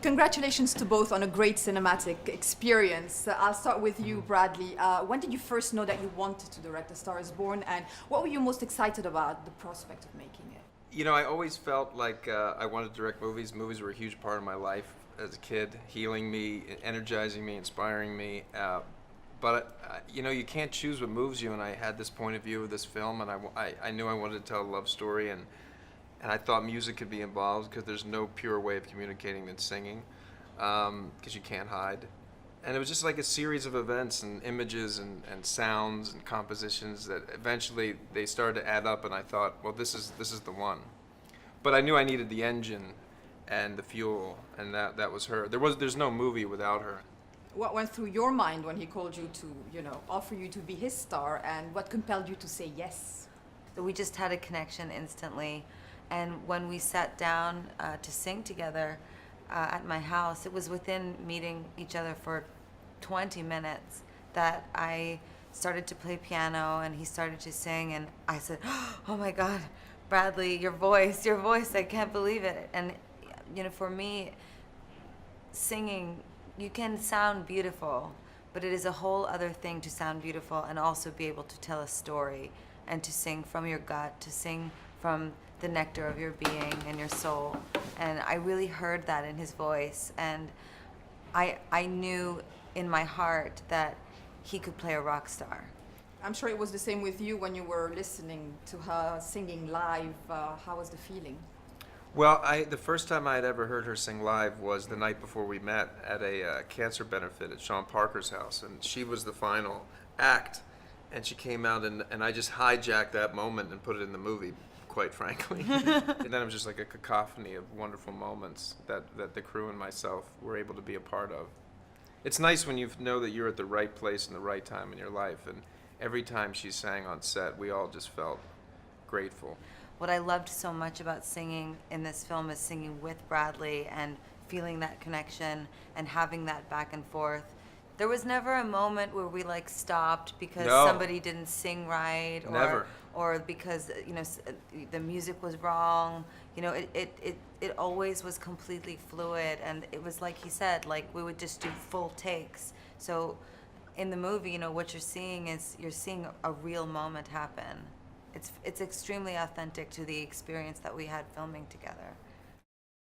Congratulations to both on a great cinematic experience. I'll start with you, Bradley. When did you first know that you wanted to direct A Star is Born, and what were you most excited about the prospect of making it? You know, I always felt like I wanted to direct movies. Movies were a huge part of my life as a kid, healing me, energizing me, inspiring me. But you know, you can't choose what moves you, and I had this point of view of this film, and I knew I wanted to tell a love story, and I thought music could be involved because there's no pure way of communicating than singing, because you can't hide. And it was just like a series of events and images and sounds and compositions that eventually they started to add up, and I thought, well, this is the one. But I knew I needed the engine and the fuel, and that was her. There's no movie without her. What went through your mind when he called you to, offer you to be his star, and what compelled you to say yes? We just had a connection instantly, and when we sat down to sing together at my house, it was within meeting each other for 20 minutes that I started to play piano and he started to sing, and I said, oh my God, Bradley, your voice, I can't believe it. And for me, singing, you can sound beautiful, but it is a whole other thing to sound beautiful and also be able to tell a story and to sing from your gut, to sing from the nectar of your being and your soul. And I really heard that in his voice, and I knew in my heart that he could play a rock star. I'm sure it was the same with you when you were listening to her singing live. How was the feeling? Well, the first time I had ever heard her sing live was the night before we met at a cancer benefit at Sean Parker's house, and she was the final act, and she came out, and I just hijacked that moment and put it in the movie, quite frankly. And then it was just like a cacophony of wonderful moments that the crew and myself were able to be a part of. It's nice when you know that you're at the right place and the right time in your life, and every time she sang on set, we all just felt grateful. What I loved so much about singing in this film is singing with Bradley and feeling that connection and having that back and forth. There was never a moment where we stopped because somebody didn't sing right, or because the music was wrong. It always was completely fluid, and it was like he said, we would just do full takes. So in the movie, what you're seeing is you're seeing a real moment happen. It's extremely authentic to the experience that we had filming together.